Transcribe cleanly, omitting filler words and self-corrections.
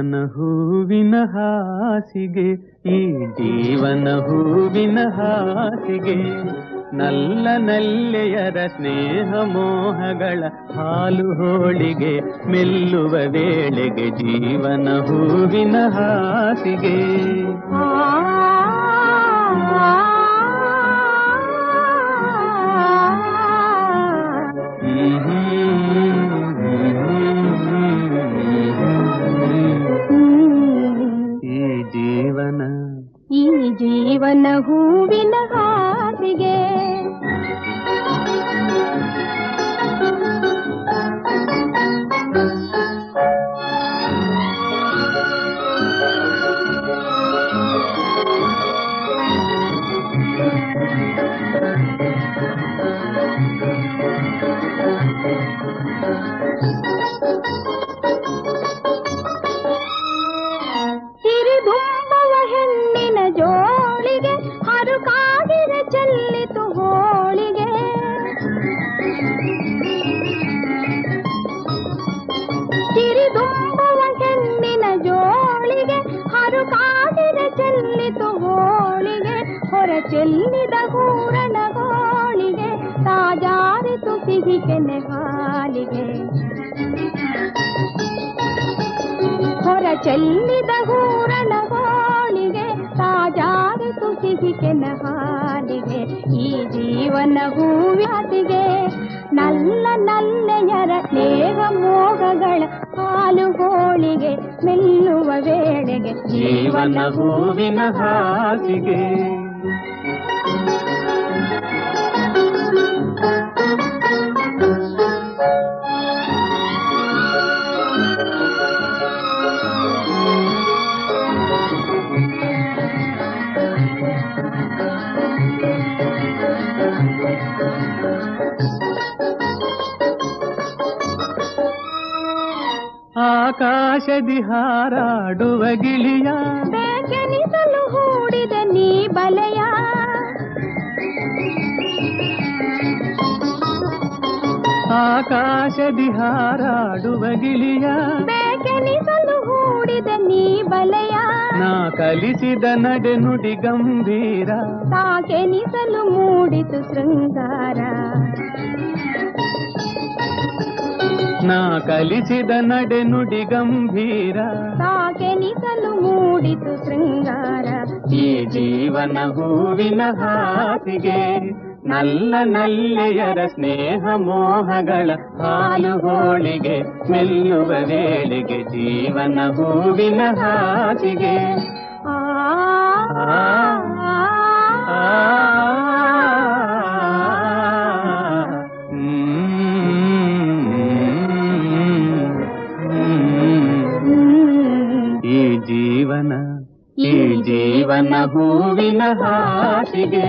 ಜೀವನ ಹೂವಿನ ಹಾಸಿಗೆ, ಈ ಜೀವನ ಹೂವಿನ ಹಾಸಿಗೆ, ನಲ್ಲ ನಲ್ಲೆಯರ ಸ್ನೇಹ ಮೋಹಗಳ ಹಾಲು ಹೋಳಿಗೆ, ಮೆಲ್ಲುವ ವೇಳೆಗೆ ಜೀವನ ಹೂವಿನ ಹಾಸಿಗೆ. ಈ ಜೀವನ ಹೂವಿನ ಹಾಸಿಗೆ. ಸಿರಿದುಂಬವ ಹೆಣ್ಣಿನ ಜೋಳಿಗೆ, ಹರುಕಾಗಿರ ಚೆಲ್ಲಿತು ಹೋಳಿಗೆ. ಸಿರಿದುಂಬವ ಹೆಣ್ಣಿನ ಜೋಳಿಗೆ, ಹರುಕಾಗಿರ ಚೆಲ್ಲಿತು ಹೋಳಿಗೆ. ಹೊರ ಚೆಲ್ಲಿದ ಹೂರಣ ಗೋಳಿಗೆ, ತಾಜಾರಿತು ಸಿಹಿ ಕೆನೆ ಹಾಲಿಗೆ. ಹೊರ ಚೆಲ್ಲಿದ ಹೂರಣ ಗೋಳಿಗೆ, ತಾಜಾರಿತು ಸಿಹಿ ಕೆನೆ ಹಾಲಿಗೆ. ಈ ಜೀವನ ಹೂವಿಗೆ ನಲ್ಲ ನಲ್ಲೆಯರ ಸ್ನೇಹ ಮೋಹಗಳ ಹಾಲು ಹೋಳಿಗೆ, ಮೆಲ್ಲುವ ವೇಳೆಗೆ ಜೀವನ ಹೂವಿನ ಹಾಸಿಗೆ. ಆಕಾಶದಿ ಹಾರಾಡುವ ಗಿಳಿಯ, ಬೇಕೆನಿಸಲು ಹೂಡಿದ ನೀ ಬಲೆಯ. ಆಕಾಶದಿ ಹಾರಾಡುವ ಗಿಳಿಯ, ಬೇಕೆನಿಸಲು ಹೂಡಿದ ನೀ ಬಲೆಯ. ನಾ ಕಲಿಸಿದ ನಡೆ ನುಡಿ ಗಂಭೀರ, ತಾಕೆನಿಸಲು ಮೂಡಿತು ಶೃಂಗಾರ. ನಾ ಕಲಿಸಿದ ನಡೆ ನುಡಿ ಗಂಭೀರ, ತಾಕೆನಿಸಲು ಮೂಡಿತು ಶೃಂಗಾರ. ಈ ಜೀವನ ಹೂವಿನ ಹಾಸಿಗೆ, ನಲ್ಲ ನಲ್ಲೆಯರ ಸ್ನೇಹ ಮೋಹಗಳ ಹಾಲು ಹೋಳಿಗೆ, ಮೆಲ್ಲುವ ವೇಳೆಗೆ ಜೀವನ ಹೂವಿನ ಹಾಸಿಗೆ. ಈ ಜೀವನ ಹೂವಿನ ಹಾಸಿಗೆ.